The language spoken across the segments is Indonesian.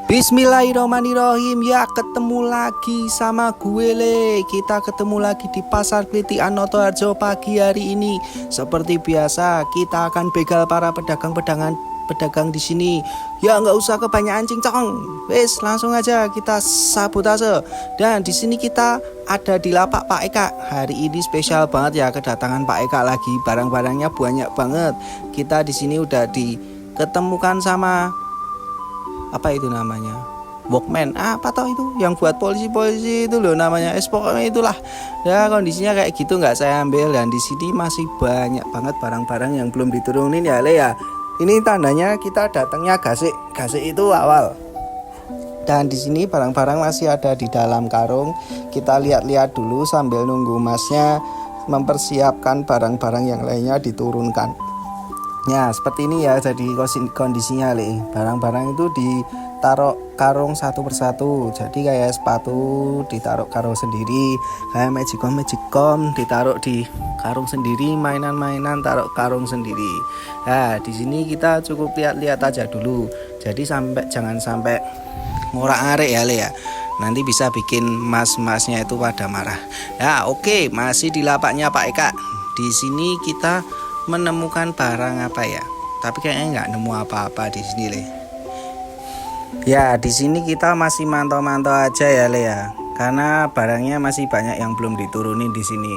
Bismillahirrahmanirrahim. Ya, ketemu lagi sama gue Le. Kita ketemu lagi di Pasar Kliti Anoto Harjo pagi hari ini. Seperti biasa, kita akan begal para pedagang di sini. Ya, nggak usah kebanyakan cincong. Wes, langsung aja kita sabotase. Dan di sini kita ada di lapak Pak Eka. Hari ini spesial banget ya kedatangan Pak Eka lagi. Barang-barangnya banyak banget. Kita di sini udah diketemukan sama apa itu namanya, Walkman, apa tau itu yang buat polisi itu loh namanya, pokoknya itulah ya. Kondisinya kayak gitu nggak saya ambil. Dan di sini masih banyak banget barang-barang yang belum diturunin ya Le ya. Ini tandanya kita datangnya gasik itu awal. Dan di sini barang-barang masih ada di dalam karung. Kita lihat-lihat dulu sambil nunggu masnya mempersiapkan barang-barang yang lainnya diturunkan. Ya, seperti ini ya jadi kondisinya Le. Barang-barang itu ditaruh karung satu persatu. Jadi kayak sepatu ditaruh karung sendiri, kayak magicom ditaruh di karung sendiri, mainan-mainan taruh karung sendiri. Nah, di sini kita cukup lihat-lihat aja dulu. Jadi jangan sampai ngorak-ngarik ya Le ya. Nanti bisa bikin mas-masnya itu pada marah. Ya, oke, masih di lapaknya Pak Eka. Di sini kita menemukan barang apa ya? Tapi kayaknya nggak nemu apa-apa di sini Le. Ya, di sini kita masih mantau-mantau aja ya Le ya. Karena barangnya masih banyak yang belum diturunin di sini.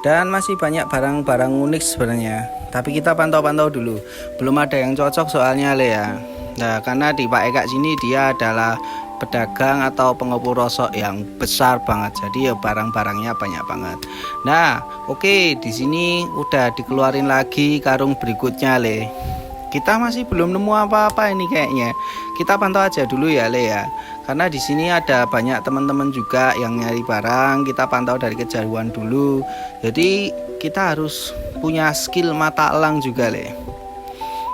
Dan masih banyak barang-barang unik sebenarnya. Tapi kita pantau-pantau dulu. Belum ada yang cocok soalnya Le ya. Nah, karena di Pak Eka sini dia adalah pedagang atau pengepul rosok yang besar banget, jadi ya barang-barangnya banyak banget. Nah, oke, di sini udah dikeluarin lagi karung berikutnya Le. Kita masih belum nemu apa-apa ini kayaknya. Kita pantau aja dulu ya Le ya. Karena di sini ada banyak teman-teman juga yang nyari barang. Kita pantau dari kejauhan dulu. Jadi kita harus punya skill mata elang juga Le.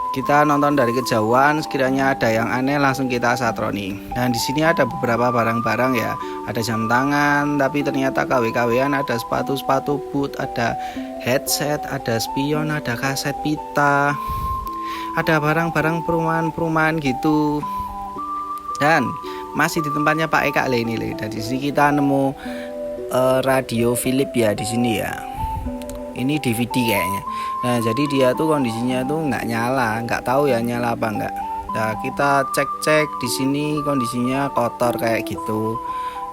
Kita nonton dari kejauhan, sekiranya ada yang aneh langsung kita satroni. Dan di sini ada beberapa barang-barang ya. Ada jam tangan, tapi ternyata KW-KW-an, ada sepatu-sepatu boot, ada headset, ada spion, ada kaset pita. Ada barang-barang perumahan-perumahan gitu. Dan masih di tempatnya Pak Eka Le ini Le. Dan di sini kita nemu radio Philips ya di sini ya. Ini DVD kayaknya. Nah, jadi dia tuh kondisinya tuh nggak nyala, nggak tahu ya nyala apa nggak. Nah, kita cek di sini kondisinya kotor kayak gitu.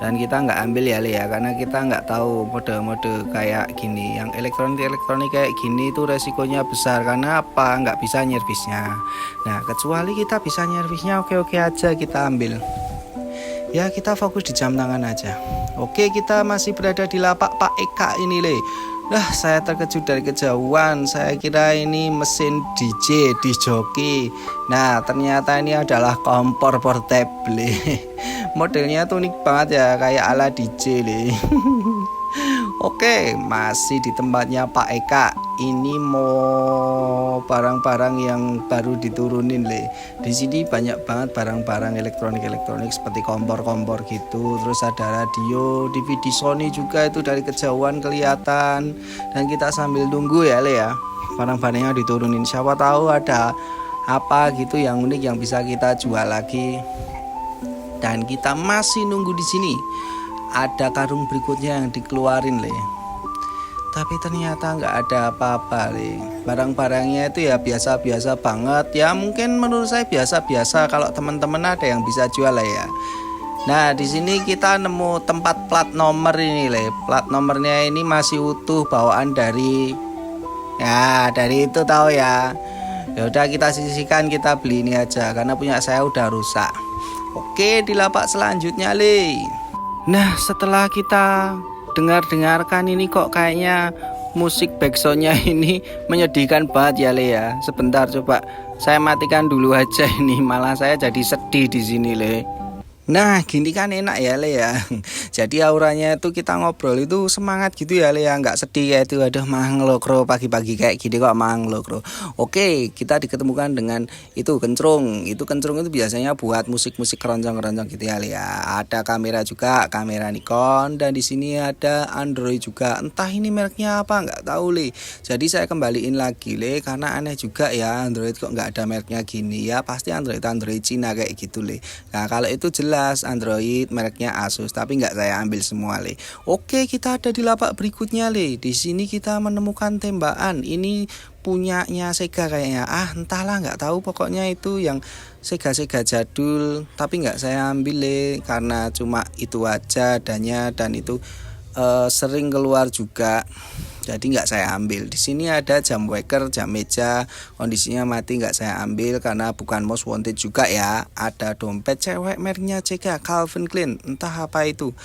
Dan kita nggak ambil ya Le ya, karena kita nggak tahu mode-mode kayak gini. Yang elektronik kayak gini tuh resikonya besar. Karena apa? Nggak bisa nyervisnya. Nah, kecuali kita bisa nyervisnya, oke aja kita ambil. Ya, kita fokus di jam tangan aja. Oke, kita masih berada di lapak Pak Eka ini Le. Saya terkejut dari kejauhan. Saya kira ini mesin DJ di joki. Nah, ternyata ini adalah kompor portable. Modelnya tuh unik banget ya, kayak ala DJ Le. Oke, masih di tempatnya Pak Eka. Ini mau barang-barang yang baru diturunin Le. Di sini banyak banget barang-barang elektronik seperti kompor gitu. Terus ada radio, DVD Sony juga itu dari kejauhan kelihatan. Dan kita sambil tunggu ya Le ya. Barang-barangnya diturunin. Siapa tahu ada apa gitu yang unik yang bisa kita jual lagi. Dan kita masih nunggu di sini. Ada karung berikutnya yang dikeluarin Le. Tapi ternyata nggak ada apa-apa Le. Barang-barangnya itu ya biasa-biasa banget. Ya mungkin menurut saya biasa-biasa. Kalau teman-teman ada yang bisa jual lah ya. Nah, di sini kita nemu tempat plat nomor ini Le. Plat nomornya ini masih utuh, bawaan dari itu tahu ya. Ya udah kita sisihkan, kita beli ini aja karena punya saya udah rusak. Oke, di lapak selanjutnya Le. Nah, setelah kita dengarkan ini kok kayaknya musik backsoundnya ini menyedihkan banget ya Le ya. Sebentar coba saya matikan dulu aja ini, malah saya jadi sedih di sini Le. Nah, gini kan enak ya Le ya. Jadi auranya itu kita ngobrol itu semangat gitu ya Le ya, nggak sedih ya itu. Aduh mang lo kro pagi-pagi kayak gini kok mang lo kro. Oke, kita diketemukan dengan itu kencrung. Itu kencrung itu biasanya buat musik-musik keroncong-keroncong gitu ya Le ya. Ada kamera juga, kamera Nikon dan di sini ada Android juga. Entah ini mereknya apa nggak tahu Le. Jadi saya kembaliin lagi Le karena aneh juga ya Android kok nggak ada mereknya gini ya. Pasti Android Cina kayak gitu Le. Nah kalau itu jelas Android mereknya Asus tapi nggak saya ambil semua Le. Oke kita ada di lapak berikutnya Le. Di sini kita menemukan tembakan. Ini punyanya Sega kayaknya. Entahlah nggak tahu pokoknya itu yang Sega jadul tapi nggak saya ambil Le karena cuma itu aja adanya dan itu sering keluar juga jadi nggak saya ambil. Di sini ada jam waker, jam meja, kondisinya mati nggak saya ambil karena bukan most wanted juga ya. Ada dompet cewek mereknya CK Calvin Klein, entah apa itu.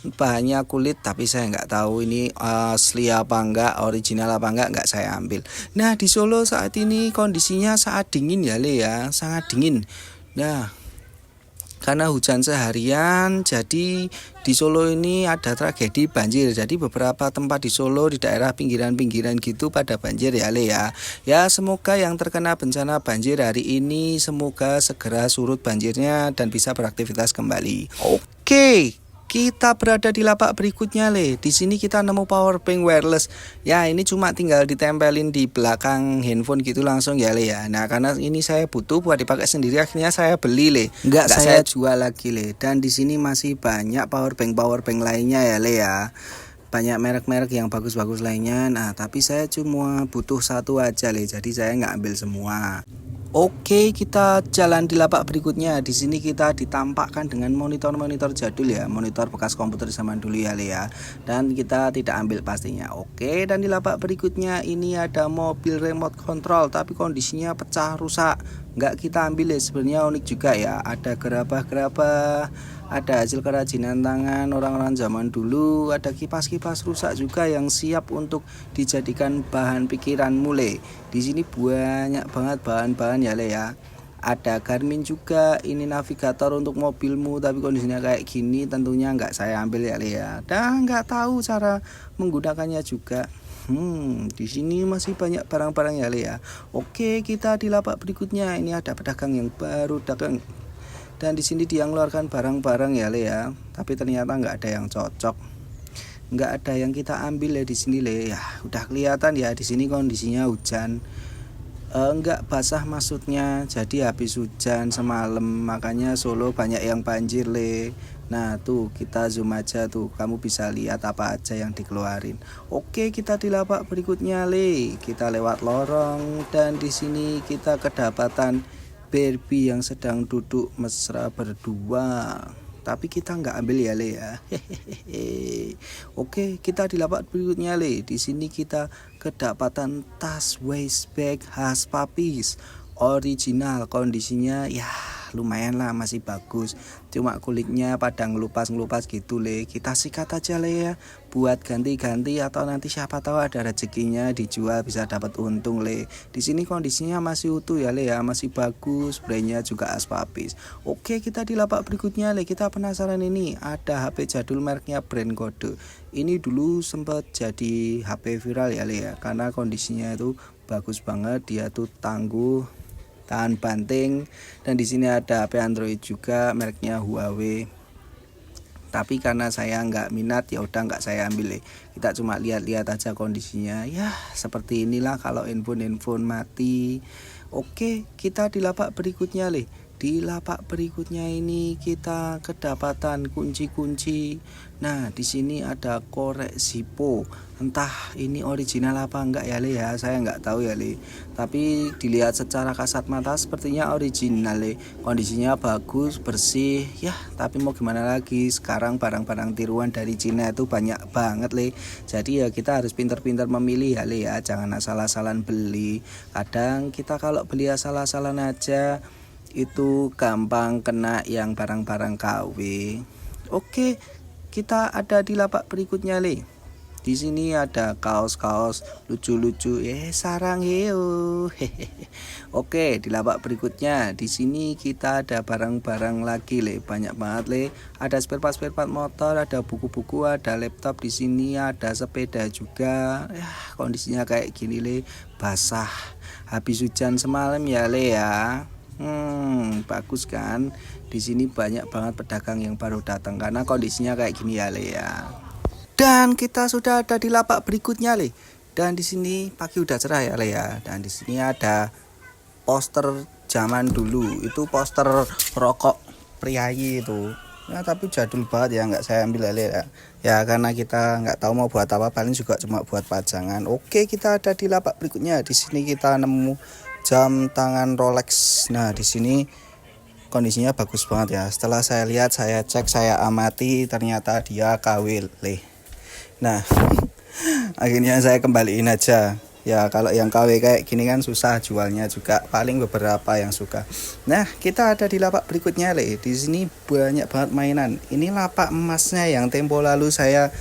Bahannya kulit tapi saya nggak tahu ini asli apa enggak, original apa enggak saya ambil. Nah di Solo saat ini kondisinya saat dingin ya Le ya, sangat dingin. Nah karena hujan seharian jadi di Solo ini ada tragedi banjir. Jadi beberapa tempat di Solo di daerah pinggiran-pinggiran gitu pada banjir ya Le ya. Ya semoga yang terkena bencana banjir hari ini semoga segera surut banjirnya dan bisa beraktivitas kembali. Oke, kita berada di lapak berikutnya Le. Di sini kita nemu power bank wireless. Ya, ini cuma tinggal ditempelin di belakang handphone gitu langsung ya Le ya. Nah, karena ini saya butuh buat dipakai sendiri akhirnya saya beli Le. Enggak saya jual lagi Le. Dan di sini masih banyak power bank lainnya ya Le ya. Banyak merek-merek yang bagus-bagus lainnya. Nah, tapi saya cuma butuh satu aja Le. Jadi saya nggak ambil semua. Oke, kita jalan di lapak berikutnya. Di sini kita ditampakkan dengan monitor-monitor jadul ya, monitor bekas komputer zaman dulu ya, Lea. Dan kita tidak ambil pastinya. Oke, dan di lapak berikutnya ini ada mobil remote control, tapi kondisinya pecah rusak. Nggak kita ambil ya, sebenarnya unik juga ya. Ada gerabah-gerabah, ada hasil kerajinan tangan orang-orang zaman dulu, ada kipas-kipas rusak juga yang siap untuk dijadikan bahan pikiran mulai. Di sini banyak banget bahan-bahan ya Le ya. Ada Garmin juga, ini navigator untuk mobilmu tapi kondisinya kayak gini tentunya nggak saya ambil ya Le ya. Dan nggak tahu cara menggunakannya juga. Di sini masih banyak barang-barang ya Le ya. Oke, kita di lapak berikutnya. Ini ada pedagang yang baru dagang. Dan di sini dia ngeluarkan barang-barang ya Le ya. Tapi ternyata nggak ada yang cocok. Nggak ada yang kita ambil ya di sini Le ya. Udah kelihatan ya di sini kondisinya hujan. Nggak basah maksudnya. Jadi habis hujan semalam makanya Solo banyak yang banjir Le. Nah tuh kita zoom aja tuh, kamu bisa lihat apa aja yang dikeluarin. Oke kita di lapak berikutnya Le. Kita lewat lorong dan di sini kita kedapatan Barbie yang sedang duduk mesra berdua. Tapi kita nggak ambil ya Le ya. Hehehe. Oke, kita di lapak berikutnya Le. Di sini kita kedapatan tas waist bag khas Papis. Original, kondisinya ya lumayan lah, masih bagus. Cuma kulitnya pada ngelupas gitu Le. Kita sikat aja Le ya, buat ganti-ganti atau nanti siapa tahu ada rezekinya dijual bisa dapat untung Le. Di sini kondisinya masih utuh ya Le ya, masih bagus, brandnya juga Aspapis. Oke kita di lapak berikutnya Le. Kita penasaran ini ada HP jadul mereknya brand kode. Ini dulu sempat jadi HP viral ya Le ya, karena kondisinya itu bagus banget, dia tuh tangguh, tahan banting. Dan di sini ada HP Android juga mereknya Huawei. Tapi karena saya nggak minat ya udah nggak saya ambil. Kita cuma lihat-lihat aja kondisinya. Ya seperti inilah kalau handphone mati. Oke kita di lapak berikutnya Le. Di lapak berikutnya ini kita kedapatan kunci-kunci. Nah, di sini ada korek Zippo. Entah ini original apa enggak ya Le ya, saya enggak tahu ya Le. Tapi dilihat secara kasat mata sepertinya original Le. Kondisinya bagus, bersih. Ya, tapi mau gimana lagi? Sekarang barang-barang tiruan dari Cina itu banyak banget Le. Jadi ya kita harus pintar-pintar memilih ya Le ya, jangan asal-asalan beli. Kadang kita kalau beli asal-asalan aja itu gampang kena yang barang-barang KW. Oke, kita ada di lapak berikutnya Le. Di sini ada kaos-kaos lucu-lucu, sarang yeo. Oke, di lapak berikutnya di sini kita ada barang-barang lagi le, banyak banget le. Ada spare part motor, ada buku-buku, ada laptop di sini, ada sepeda juga. Ya, kondisinya kayak gini le, basah. Habis hujan semalam ya le ya. Bagus kan? Di sini banyak banget pedagang yang baru datang karena kondisinya kayak gini ya le ya. Dan kita sudah ada di lapak berikutnya le. Dan di sini pagi udah cerah ya le ya. Dan di sini ada poster zaman dulu. Itu poster rokok Priayi itu. Ya tapi jadul banget ya, nggak saya ambil le ya. Ya karena kita nggak tahu mau buat apa, paling juga cuma buat pajangan. Oke, kita ada di lapak berikutnya. Di sini kita nemu jam tangan Rolex. Nah di sini kondisinya bagus banget ya. Setelah saya lihat, saya cek, saya amati, ternyata dia KW le. Nah, akhirnya saya kembaliin aja. Ya kalau yang KW kayak gini kan susah jualnya juga, paling beberapa yang suka. Nah, kita ada di lapak berikutnya le. Di sini banyak banget mainan. Ini lapak emasnya yang tempo lalu saya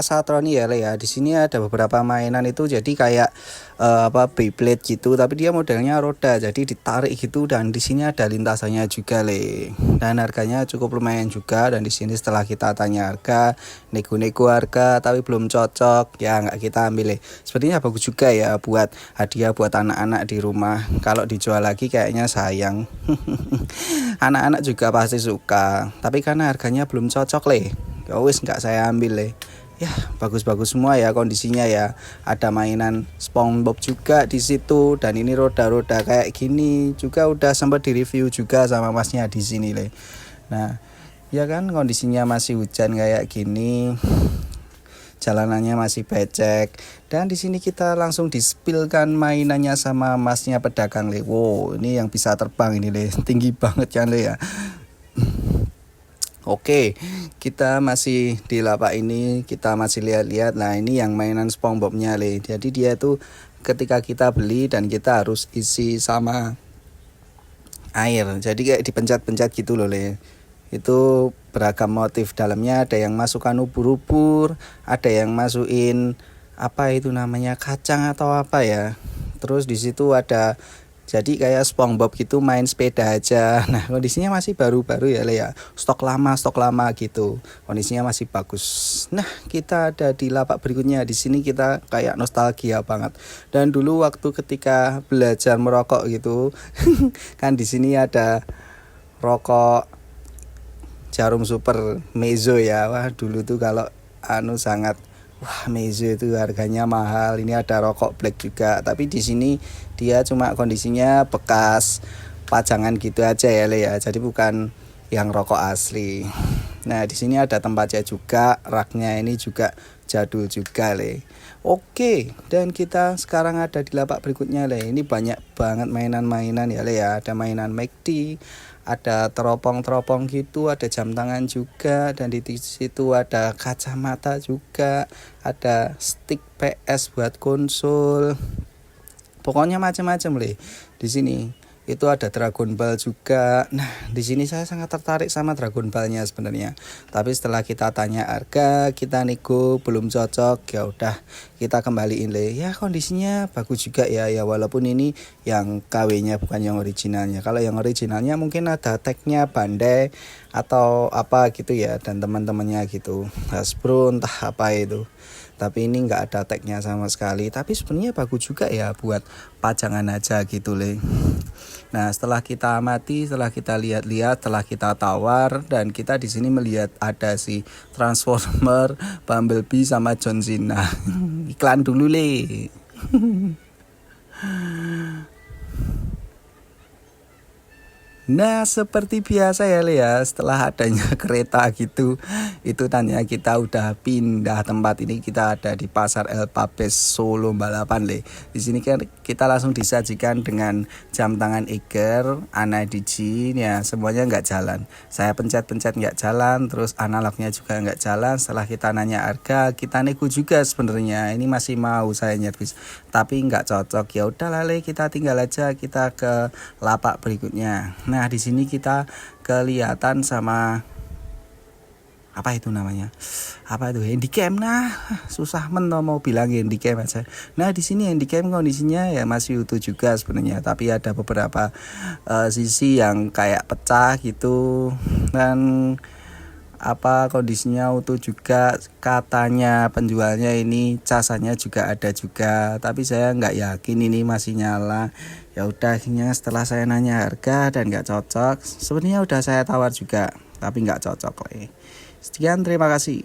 satroni ya le ya. Di sini ada beberapa mainan itu jadi kayak Beyblade gitu, tapi dia modelnya roda jadi ditarik gitu, dan di sini ada lintasannya juga le. Dan harganya cukup lumayan juga, dan di sini setelah kita tanya harga, nego-nego harga tapi belum cocok ya nggak kita ambil le. Sepertinya bagus juga ya buat hadiah buat anak-anak di rumah. Kalau dijual lagi kayaknya sayang. Anak-anak juga pasti suka, tapi karena harganya belum cocok le, ya wis nggak saya ambil le. Ya bagus-bagus semua ya kondisinya ya. Ada mainan SpongeBob juga di situ, dan ini roda-roda kayak gini juga udah sempat direview juga sama masnya di sini le. Nah ya kan kondisinya masih hujan kayak gini, jalanannya masih becek, dan di sini kita langsung dispilkan mainannya sama masnya pedagang le. Wow, ini yang bisa terbang ini le, tinggi banget kan le ya. Oke, kita masih di lapak ini, kita masih lihat-lihat. Nah ini yang mainan SpongeBob-nya le. Jadi dia tuh ketika kita beli dan kita harus isi sama air. Jadi kayak dipencet-pencet gitu loh le. Itu beragam motif dalamnya, ada yang masukkan ubur-ubur, ada yang masukin apa itu namanya kacang atau apa ya. Terus di situ ada jadi kayak SpongeBob gitu main sepeda aja. Nah kondisinya masih baru-baru ya le ya, stok lama gitu, kondisinya masih bagus. Nah kita ada di lapak berikutnya. Di sini kita kayak nostalgia banget. Dan dulu waktu ketika belajar merokok gitu kan di sini ada rokok Jarum Super Mezzo ya. Wah dulu tuh kalau sangat Mezzo itu harganya mahal. Ini ada rokok black juga, tapi di sini dia cuma kondisinya bekas pajangan gitu aja ya le ya. Jadi bukan yang rokok asli. Nah, di sini ada tempatnya juga, raknya ini juga jadul juga le. Oke, dan kita sekarang ada di lapak berikutnya le. Ini banyak banget mainan-mainan ya le ya. Ada mainan McD, ada teropong-teropong gitu, ada jam tangan juga, dan di situ ada kacamata juga, ada stick PS buat konsol. Pokoknya macam-macam le. Di sini itu ada Dragon Ball juga. Nah, di sini saya sangat tertarik sama Dragon Ball-nya sebenarnya. Tapi setelah kita tanya harga, kita nego belum cocok, ya udah kita kembaliin le. Ya kondisinya bagus juga ya, walaupun ini yang KW-nya bukan yang originalnya. Kalau yang originalnya mungkin ada tag-nya Bandai atau apa gitu ya, dan teman-temannya gitu, Hasbro entah apa itu. Tapi ini nggak ada tagnya sama sekali. Tapi sebenarnya bagus juga ya buat pajangan aja gitu le. Nah setelah kita amati, setelah kita lihat-lihat, setelah kita tawar, dan kita di sini melihat ada si Transformer, Bumblebee sama John Cena. Iklan dulu le. Nah seperti biasa ya le ya, setelah adanya kereta gitu, itu tanya kita udah pindah tempat. Ini kita ada di Pasar El Papes Solo Balapan le. Di sini kan kita langsung disajikan dengan jam tangan Eiger, Anadigi, ya semuanya nggak jalan. Saya pencet-pencet nggak jalan, terus analognya juga nggak jalan. Setelah kita nanya harga, kita nego juga sebenarnya. Ini masih mau saya nyervis, tapi nggak cocok. Ya udah le, kita tinggal aja, kita ke lapak berikutnya. Nah di sini kita kelihatan sama apa itu namanya, apa itu handycam. Nah susah mau bilang handycam aja. Nah di sini handycam kondisinya ya masih utuh juga sebenarnya, tapi ada beberapa sisi yang kayak pecah gitu, dan kondisinya utuh juga. Katanya penjualnya ini casannya juga ada juga, tapi saya nggak yakin ini masih nyala. Ya udah, akhirnya setelah saya nanya harga dan nggak cocok, sebenarnya udah saya tawar juga tapi nggak cocok lagi. Sekian, terima kasih.